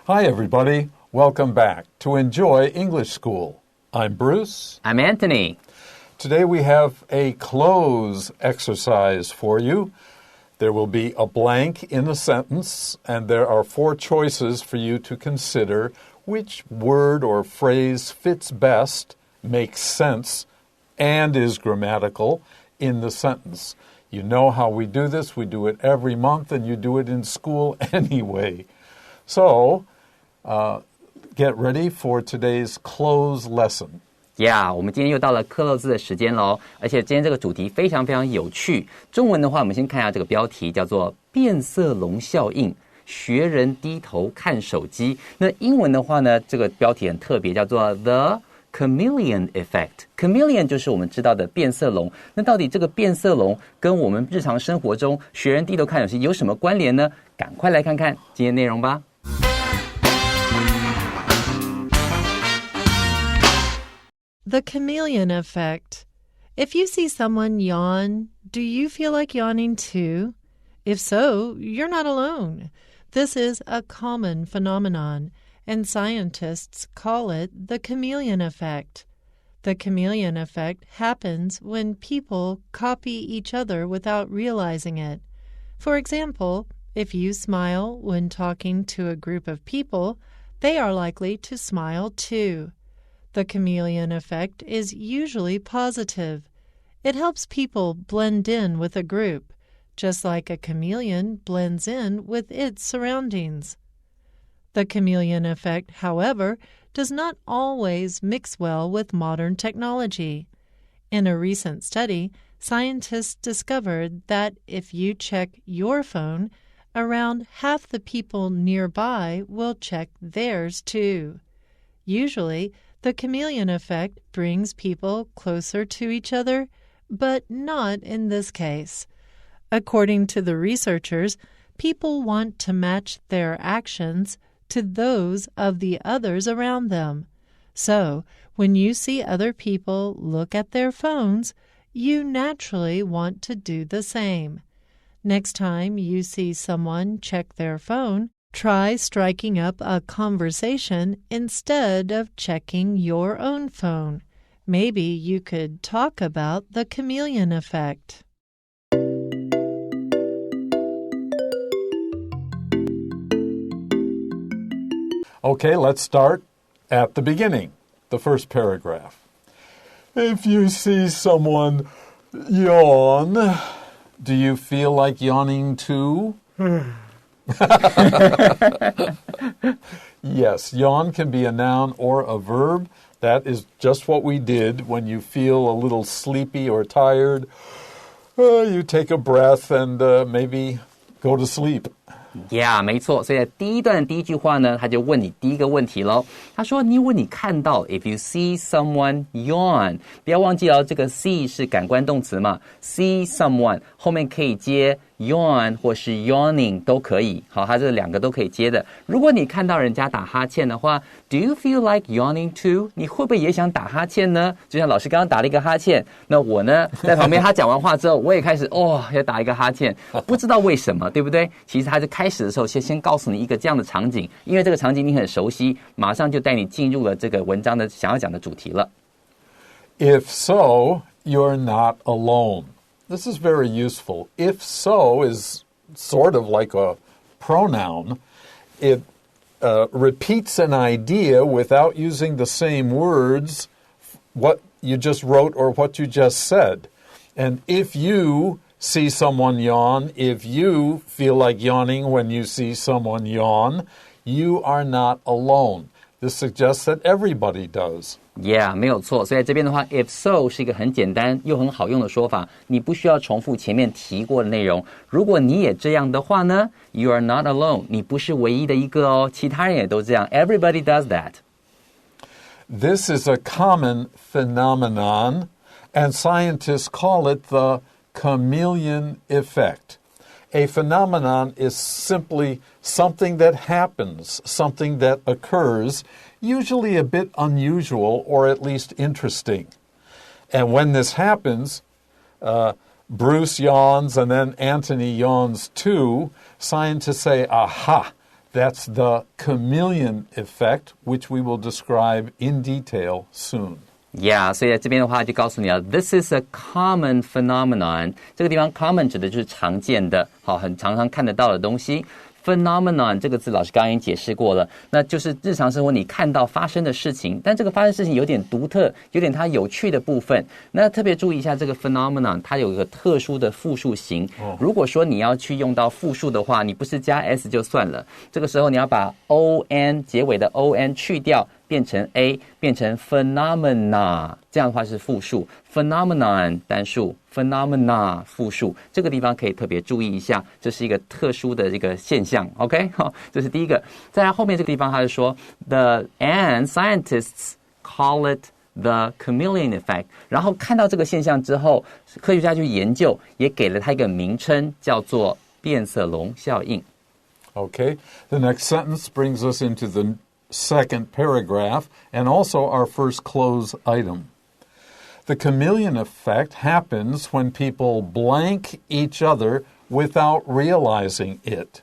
Hi, everybody. Welcome back to Enjoy English School. I'm Bruce. I'm Anthony. Today we have a cloze exercise for you. There will be a blank in a sentence, and there are 4 choices for you to consider which word or phrase fits best, makes sense, and is grammatical in the sentence. You know how we do this. We do it every month, and you do it in school anyway. So, get ready for today's cloze lesson.Yeah, 我们今天又到了克漏字的时间咯，而且今天这个主题非常非常有趣。中文的话，我们先看一下这个标题，叫做变色龙效应，学人低头看手机。那英文的话呢，这个标题很特别，叫做 The Chameleon Effect. Chameleon 就是我们知道的变色龙。那到底这个变色龙跟我们日常生活中学人低头看手机有什么关联呢？赶快来看看今天内容吧。The chameleon effect. If you see someone yawn, do you feel like yawning too? If so, you're not alone. This is a common phenomenon, and scientists call it the chameleon effect. The chameleon effect happens when people copy each other without realizing it. For example, if you smile when talking to a group of people, they are likely to smile too.The chameleon effect is usually positive. It helps people blend in with a group, just like a chameleon blends in with its surroundings. The chameleon effect, however, does not always mix well with modern technology. In a recent study, scientists discovered that if you check your phone, around half the people nearby will check theirs too. Usually,The chameleon effect brings people closer to each other, but not in this case. According to the researchers, people want to match their actions to those of the others around them. So, when you see other people look at their phones, you naturally want to do the same. Next time you see someone check their phone,Try striking up a conversation instead of checking your own phone. Maybe you could talk about the chameleon effect. Okay, let's start at the beginning, the first paragraph. If you see someone yawn, do you feel like yawning too? Yes, yawn can be a noun or a verb. That is just what we did when you feel a little sleepy or tired. You take a breath and maybe go to sleep.Yeah, 没错。所以在第一段的第一句话呢，他就问你第一个问题咯。他说，如果你看到 if you see someone yawn， 不要忘记了，这个 see 是感官动词嘛 ，see someone 后面可以接 yawn 或是 yawning 都可以。好，它这两个都可以接的。如果你看到人家打哈欠的话 ，Do you feel like yawning too？ 你会不会也想打哈欠呢？就像老师刚刚打了一个哈欠，那我呢在旁边，他讲完话之后，我也开始要打一个哈欠，不知道为什么，对不对？其实他就开始的时候先告诉你一个这样的场景，因为这个场景你很熟悉，马上就带你进入了这个文章的想要讲的主题了。If so, you're not alone. This is very useful. If so is sort of like a pronoun. It repeats an idea without using the same words, what you just wrote or what you just said. And if you see someone yawn, if you feel like yawning when you see someone yawn, you are not alone. This suggests that everybody does. Yeah, 没有错。所以在这边的话 if so 是一个很简单又很好用的说法，你不需要重复前面提过的内容。如果你也这样的话呢 You are not alone. 你不是唯一的一个哦，其他人也都这样。Everybody does that. This is a common phenomenon, and scientists call it the Chameleon Effect. A phenomenon is simply something that happens, something that occurs, usually a bit unusual or at least interesting. And when this happens, Bruce yawns and then Antony yawns too. Scientists say, aha, That's the chameleon effect, which we will describe in detail soon. Yeah, 所以在这边的话就告诉你了 ，This is a common phenomenon. 这个地方 common 指的就是常见的，好，很常常看得到的东西。Phenomenon 这个字老师刚刚已经解释过了，那就是日常生活你看到发生的事情，但这个发生事情有点独特，有点它有趣的部分。那特别注意一下这个 phenomenon 它有一个特殊的复数型。如果说你要去用到复数的话，你不是加 s 就算了，这个时候你要把 on 结尾的 on 去掉，变成 a， 变成 phenomena， 这样的话是复数 phenomenon 单数 phenomena 复数，这个地方可以特别注意一下，这是一个特殊的这个现象 OK 好，这是第一个。再来后面这个地方他就说 and scientists call it the chameleon effect， 然后看到这个现象之后，科学家去研究也给了它一个名称叫做变色龙效应。 Okay, the next sentence brings us into the second paragraph and also our first cloze item. The chameleon effect happens when people blank each other without realizing it.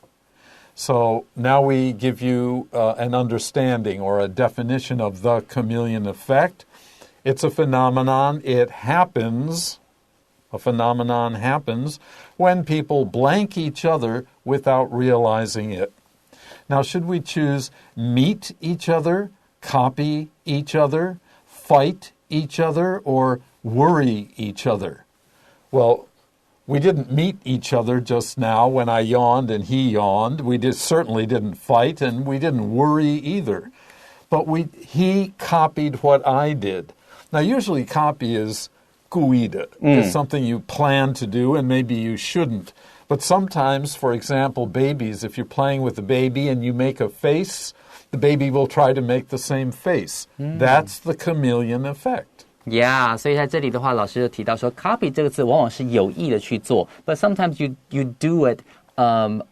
So now we give you an understanding or a definition of the chameleon effect. It's a phenomenon. It happens, a phenomenon happens when people blank each other without realizing it. Now, should we choose meet each other, copy each other, fight each other, or worry each other? Well, we didn't meet each other just now when I yawned and he yawned. We certainly didn't fight, and we didn't worry either. But he copied what I did. Now, usually copy is 故意的. It's something you plan to do, and maybe you shouldn't. But sometimes, for example, babies, if you're playing with a baby and you make a face, the baby will try to make the same face. That's the chameleon effect. Yeah, 所以在这里的话，老师就提到说 copy 这个字往往是有意的去做 but sometimes you do it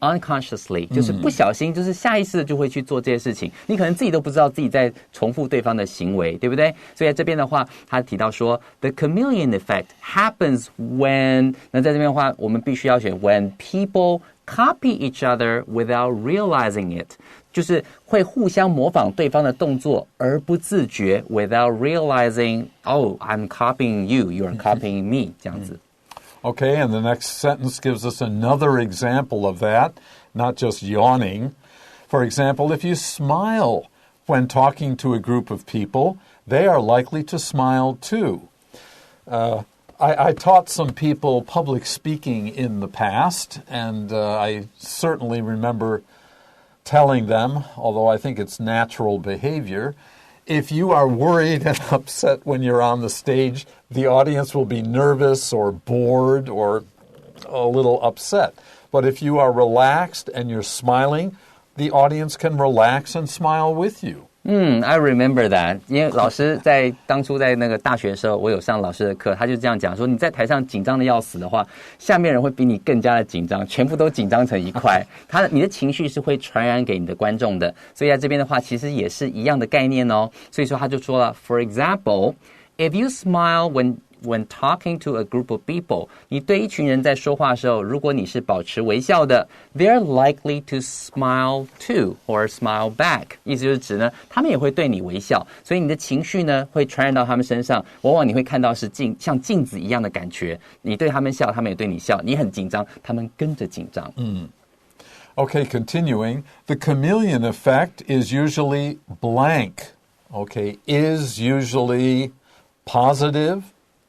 unconsciously， 就是不小心，就是下意识的就会去做这些事情，你可能自己都不知道自己在重复对方的行为，对不对？所以在这边的话，他提到说 the chameleon effect happens when， 那在这边的话，我们必须要选 when people copy each other without realizing it， 就是会互相模仿对方的动作而不自觉 without realizing oh I'm copying you, you're copying me 这样子。Okay, and the next sentence gives us another example of that, not just yawning. For example, if you smile when talking to a group of people, they are likely to smile too. I taught some people public speaking in the past, and I certainly remember telling them, although I think it's natural behavior, if you are worried and upset when you're on the stage, the audience will be nervous or bored or a little upset. But if you are relaxed and you're smiling, the audience can relax and smile with you. I remember that. 因为老师在当初在那个大学的时候，我有上老师的课，他就这样讲说，你在台上紧张的要死的话，下面人会比你更加的紧张，全部都紧张成一块。你的情绪是会传染给你的观众的，所以在这边的话，其实也是一样的概念哦。所以说他就说了 ，For example, if you smile when talking to a group of people， 你对一群人在说话的时候，如果你是保持微笑的 they're likely to smile too or smile back， 意思就是指呢，他们也会对你微笑，所以你的情绪呢会传染到他们身上，往往你会看到是像镜子一样的感觉，你对他们笑，他们也对你笑，你很紧张，他们跟着紧张。Okay, continuing, the chameleon effect is usually blank. Okay, is usually positive,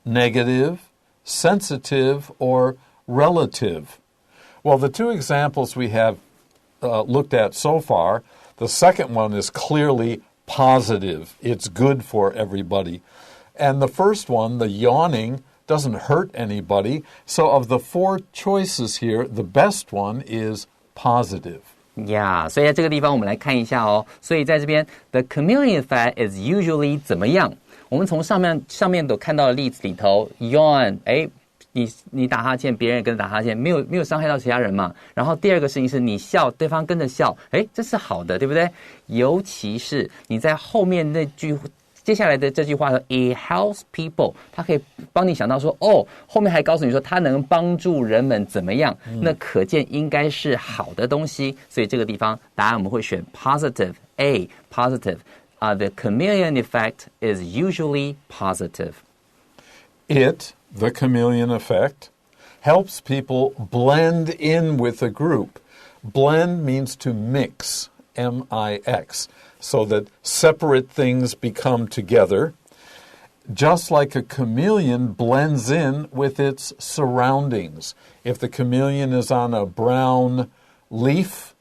negative, sensitive, or relative. Well, the two examples we have looked at so far, the second one is clearly positive. It's good for everybody. And the first one, the yawning, doesn't hurt anybody. So of the four choices here, the best one is positive. Yeah, 所以在这个地方我们来看一下哦。所以在这边 the chameleon effect is usually 怎么样？我们从上面都看到的例子里头 yawn， 你打哈欠，别人也跟着打哈欠，没有伤害到其他人嘛。然后第二个事情是你笑，对方跟着笑，这是好的，对不对？尤其是你在后面那句接下来的这句话呢 ，it helps people， 它可以帮你想到说，后面还告诉你说它能帮助人们怎么样，那可见应该是好的东西，所以这个地方答案我们会选 positive A positive。The chameleon effect is usually positive. The chameleon effect, helps people blend in with a group. Blend means to mix, M-I-X, so that separate things become together, just like a chameleon blends in with its surroundings. If the chameleon is on a brown leaf,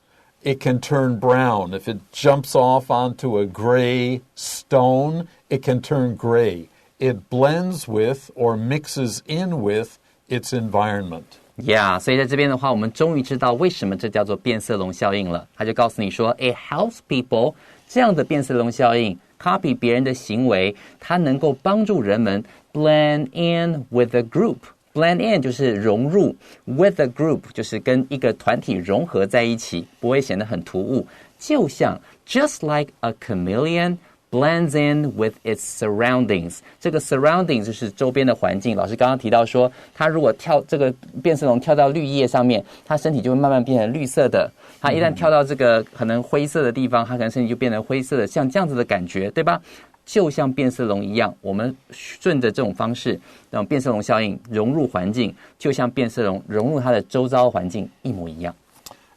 it can turn brown. If it jumps off onto a gray stone, it can turn gray. It blends with or mixes in with its environment. Yeah, 所以在这边的话，我们终于知道为什么这叫做变色龙效应了。他就告诉你说 ，it helps people 这样的变色龙效应 ，copy 别人的行为，它能够帮助人们 blend in with a group。Blend in 就是融入 ，with a group 就是跟一个团体融合在一起，不会显得很突兀。就像 just like a chameleon blends in with its surroundings， 这个 surroundings 就是周边的环境。老师刚刚提到说，它如果这个变色龙跳到绿叶上面，它身体就会慢慢变成绿色的。它一旦跳到这个可能灰色的地方，它可能身体就变成灰色的，像这样子的感觉，对吧？就像变色龙一样，我们顺着这种方式，让变色龙效应融入环境，就像变色龙融入它的周遭环境一模一样。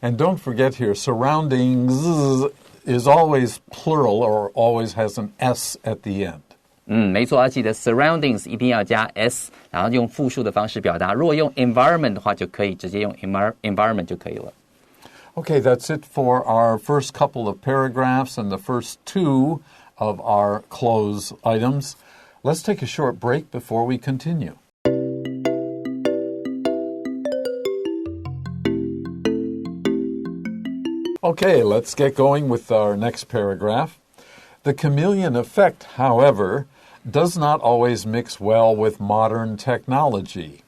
And don't forget here, surroundings is always plural or always has an S at the end. 没错，要记得 surroundings 一定要加 s， 然后用复数的方式表达。如果用 environment 的话，就可以直接用 environment 就可以了。Okay, that's it for our first couple of paragraphs and the first two of our Cloze items. Let's take a short break before we continue. Okay, let's get going with our next paragraph. The chameleon effect, however, does not always mix well with modern technology.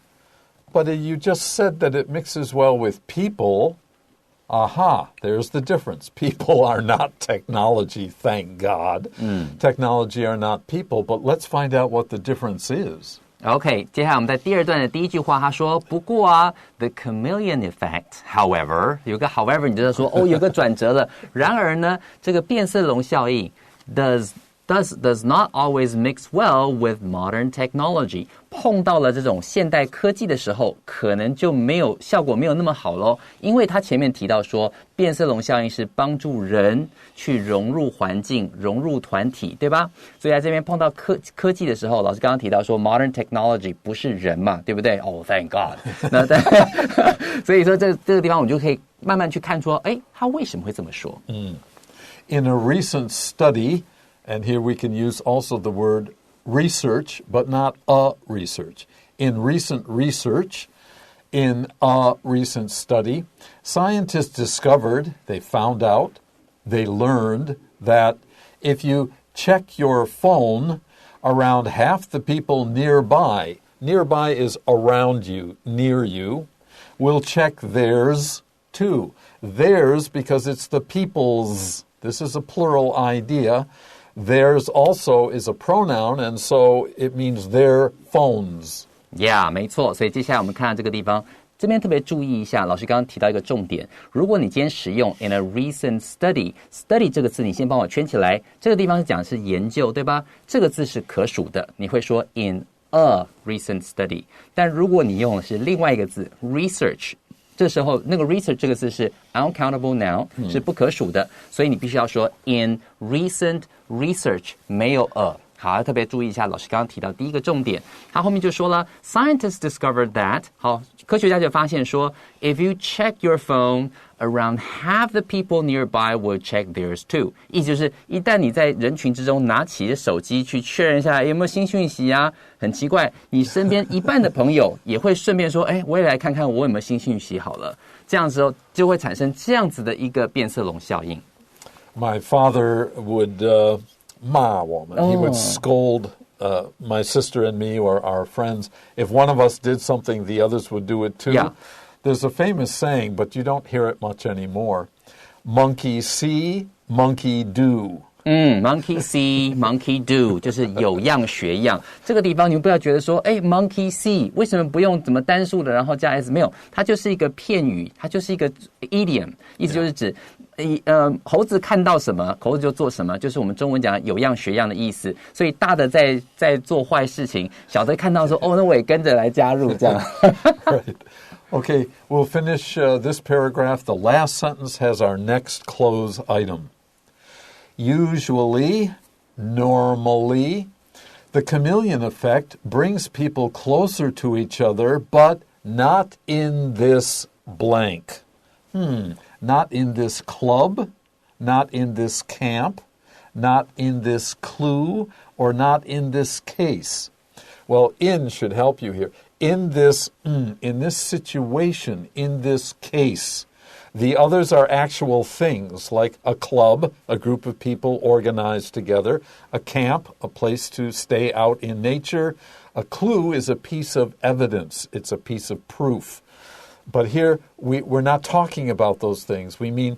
But you just said that it mixes well with people. Aha, there's the difference. People are not technology, thank God. Technology are not people, but let's find out what the difference is. OK， 接下来我们在第二段的第一句话，他说：“不过啊 ，the chameleon effect, however， 有个 however， 你就说有个转折了。然而呢，这个变色龙效应 does not always mix well with modern technology。碰到了这种现代科技的时候，可能就效果没有那么好咯。因为他前面提到说，变色龙效应是帮助人去融入环境、融入团体，对吧？所以在这边碰到科技的时候，老师刚刚提到说 ，modern technology 不是人嘛，对不对？Thank God 那所以说这个地方我们就可以慢慢去看说，他为什么会这么说？In a recent study.And here we can use also the word research, but not a research. In recent research, in a recent study, scientists discovered, they found out, they learned that if you check your phone around half the people nearby is around you, near you, will check theirs too. Theirs because it's the people's. This is a plural idea.Theirs also is a pronoun, and so it means their phones. Yeah, 没错。所以接下来我们看到这个地方，这边特别注意一下，老师刚刚提到一个重点。如果你今天使用 in a recent study 这个字，你先帮我圈起来。这个地方是讲的是研究，对吧？这个字是可数的，你会说 in a recent study。但如果你用的是另外一个字 research。这时候那个 research 这个字是 uncountable noun，是不可数的，所以你必须要说 in recent research 没有 a。好，特别注意一下，老师刚刚提到第一个重点，他后面就说了 ，scientists discovered that。好，科学家就发现说 ，if you check your phone, around half the people nearby will check theirs too。意思就是，一旦你在人群之中拿起手机去确认一下有没有新讯息啊，很奇怪，你身边一半的朋友也会顺便说，我也来看看我有没有新讯息好了。这样之后就会产生这样子的一个变色龙效应。My father would骂我们. He would scold my sister and me or our friends. If one of us did something, the others would do it too. Yeah. There's a famous saying, but you don't hear it much anymore. Monkey see, monkey do. Monkey see, monkey do， 就是有样学样。这个地方你们不要觉得说，monkey see 为什么不用怎么单数的，然后加 s？ 没有，它就是一个片语，它就是一个 idiom， 意思就是指，猴子看到什么，猴子就做什么，就是我们中文讲的有样学样的意思。所以大的在做坏事情，小的看到说，那我也跟着来加入这样。Right. Okay, we'll finish this paragraph. The last sentence has our next cloze item. Usually, normally, the chameleon effect brings people closer to each other, but not in this blank. Not in this club, not in this camp, not in this clue, or not in this case. Well, in should help you here. In this situation, in this case. The others are actual things like a club, a group of people organized together, a camp, a place to stay out in nature. A clue is a piece of evidence. It's a piece of proof. But here, we're not talking about those things. We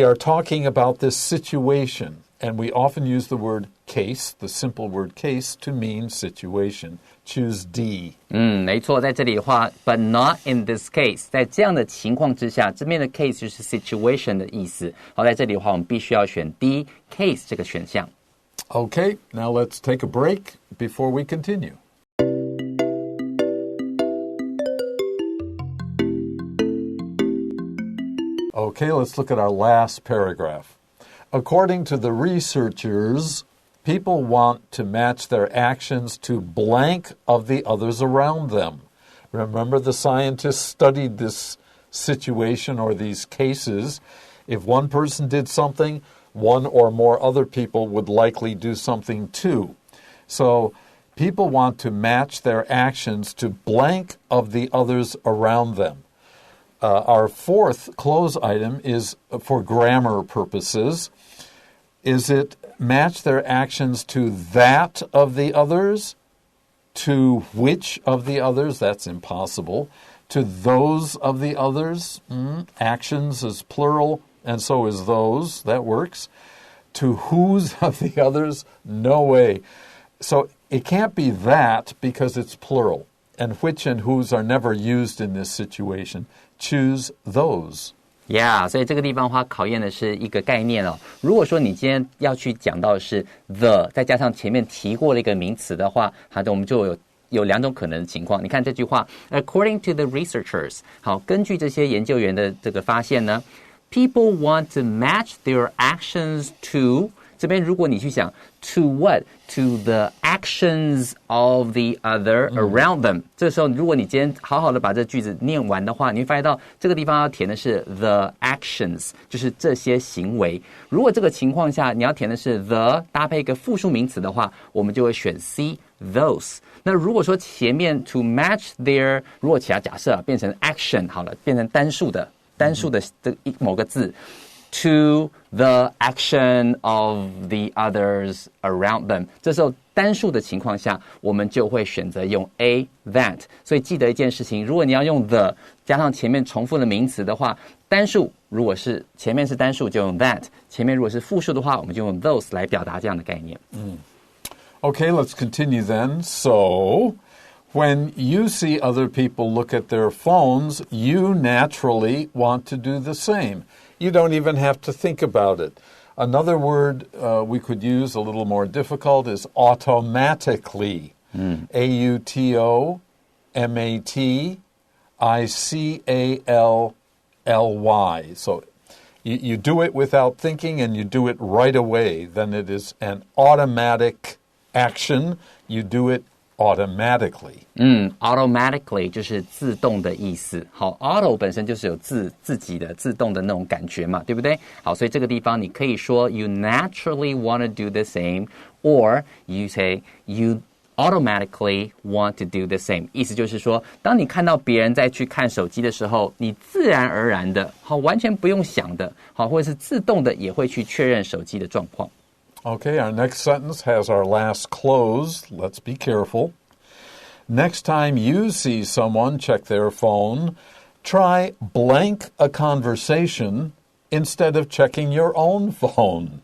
are talking about this situation. And we often use the word case, the simple word case, to mean situation. Choose D. 没错，在这里的话 but not in this case， 在这样的情况之下，这边的 case 就是 situation 的意思。好，在这里的话，我们必须要选 D case 这个选项。Okay, now let's take a break before we continue. Okay, let's look at our last paragraph. According to the researchers, people want to match their actions to blank of the others around them. Remember, the scientists studied this situation or these cases. If one person did something, one or more other people would likely do something too. So people want to match their actions to blank of the others around them. Our fourth cloze item is for grammar purposes. Is it match their actions to that of the others? To which of the others? That's impossible. To those of the others? Actions is plural, and so is those. That works. To whose of the others? No way. So it can't be that because it's plural. And which and whose are never used in this situation. Choose those. Yeah, 所以这个地方的话考验的是一个概念哦。如果说你今天要去讲到的是 the， 再加上前面提过了一个名词的话，好的，我们就有两种可能的情况。你看这句话 ，According to the researchers， 好，根据这些研究员的这个发现呢 ，people want to match their actions to。这边如果你去想 to what? To the actions of the other around them. 这时候如果你今天好好的把这句子念完的话，你会发现到这个地方要填的是 the actions， 就是这些行为。如果这个情况下你要填的是 the 搭配一个复数名词的话，我们就会选 C those。那如果说前面 to match their， 如果其他假设变成 action 好了，变成单数的这某个字。To the action of the others around them. 这时候单数的情况下，我们就会选择用 A that. 所以记得一件事情，如果你要用 the 加上前面重复的名词的话，单数如果是前面是单数就用 that， 前面如果是复数的话，我们就用 those 来表达这样的概念。Okay, let's continue then. So, when you see other people look at their phones, you naturally want to do the same. You don't even have to think about it. Another word we could use a little more difficult is automatically. A-U-T-O-M-A-T-I-C-A-L-L-Y. So you do it without thinking and you do it right away. Then it is an automatic action. You do it automatically. Automatically 就是自动的意思。好 ，auto 本身就是有自己的自动的那种感觉嘛，对不对？好，所以这个地方你可以说 you naturally want to do the same, or you say you automatically want to do the same. 意思就是说，当你看到别人在去看手机的时候，你自然而然的，好，完全不用想的，好，或者是自动的也会去确认手机的状况。Okay, our next sentence has our last cloze. Let's be careful. Next time you see someone check their phone, try blank a conversation instead of checking your own phone.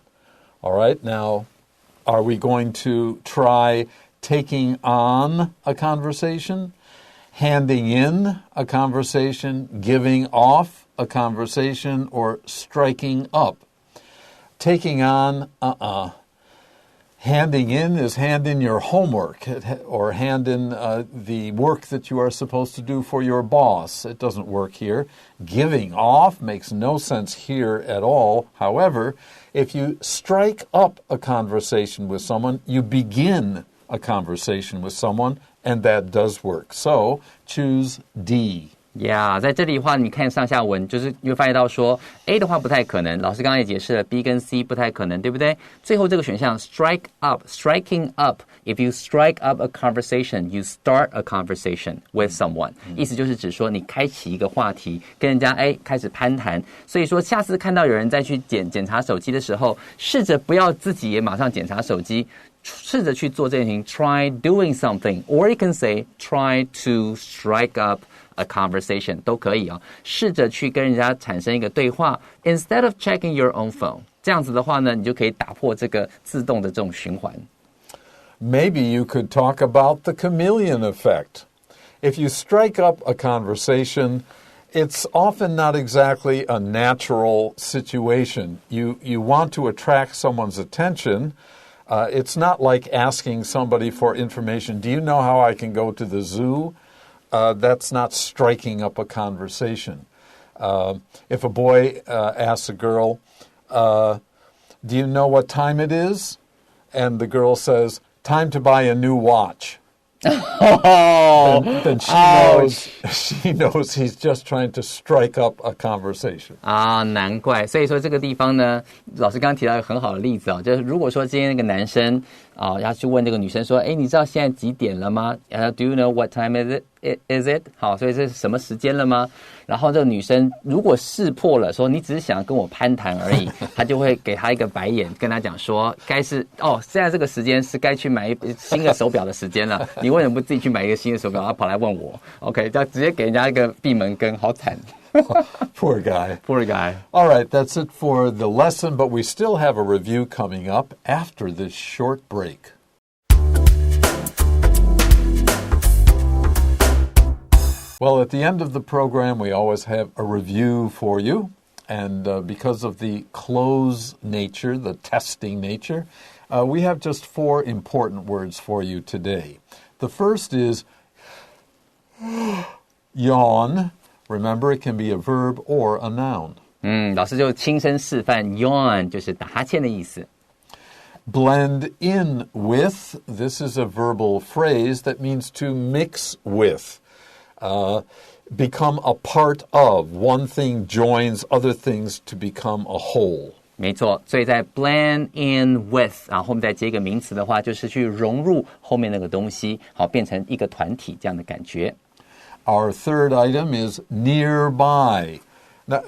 All right, now, are we going to try taking on a conversation, handing in a conversation, giving off a conversation, or striking up? Taking on, Handing in is hand in your homework or hand in the work that you are supposed to do for your boss. It doesn't work here. Giving off makes no sense here at all. However, if you strike up a conversation with someone, you begin a conversation with someone, and that does work. So choose D. Yeah， 在这里的话，你看上下文，就是你会发现到说 A 的话不太可能，老师刚刚也解释了 B 跟 C 不太可能，对不对？最后这个选项 striking up. If you strike up a conversation, you start a conversation with someone. 意思就是指说你开启一个话题，跟人家开始攀谈。所以说下次看到有人再去检查手机的时候，试着不要自己也马上检查手机。试着去做这件事情 try doing something, or you can say try to strike up a conversation 都可以试着去跟人家产生一个对话 instead of checking your own phone. 这样子的话呢，你就可以打破这个自动的这种循环。Maybe you could talk about the chameleon effect. If you strike up a conversation, it's often not exactly a natural situation. You want to attract someone's attention.It's not like asking somebody for information. Do you know how I can go to the zoo? That's not striking up a conversation. If a boy asks a girl, do you know what time it is? And the girl says, time to buy a new watch. then she knows he's just trying to strike up a conversation. 难怪。所以说这个地方呢，老师刚刚提到一个很好的例子就是如果说今天那个男生要去问这个女生说，你知道现在几点了吗？Do you know what time is it? 好，所以这是什么时间了吗？然后这个女生如果识破了，说你只是想跟我攀谈而已，她就会给他一个白眼，跟他讲说，该是现在这个时间是该去买新的手表的时间了，你为什么不自己去买一个新的手表，然后跑来问我 ？OK， 这样直接给人家一个闭门羹，好惨。Poor guy. Poor guy. All right, that's it for the lesson, but we still have a review coming up after this short break. Well, at the end of the program, we always have a review for you. And because of the close nature, the testing nature, we have just 4 important words for you today. The first is yawn. Remember, it can be a verb or a noun. 老师就亲身示范 yawn 就是打哈欠的意思。Blend in with, this is a verbal phrase that means to mix with. Become a part of. One thing joins other things to become a whole. 没错，所以在 blend in with 然后后面再接一个名词的话，就是去融入后面那个东西，好变成一个团体这样的感觉。Our third item is nearby. Now,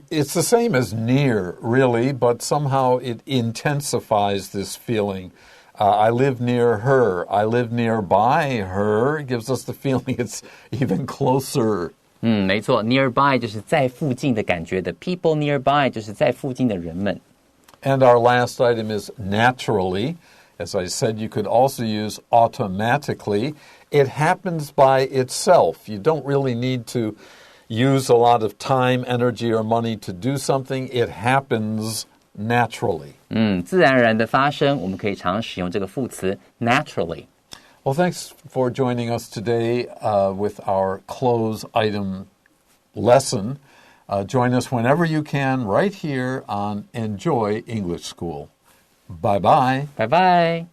it's the same as near, really, but somehow it intensifies this feeling. I live near her. I live nearby her. It gives us the feeling it's even closer. 没错 nearby 就是在附近的感觉的 people nearby 就是在附近的人们。And our last item is naturally. As I said, you could also use automatically. It happens by itself. You don't really need to use a lot of time, energy, or money to do something. It happens naturally. 自然而然的发生，我们可以常使用这个副词 naturally. Well, thanks for joining us today with our Cloze item lesson. Join us whenever you can right here on Enjoy English School. Bye-bye. Bye-bye.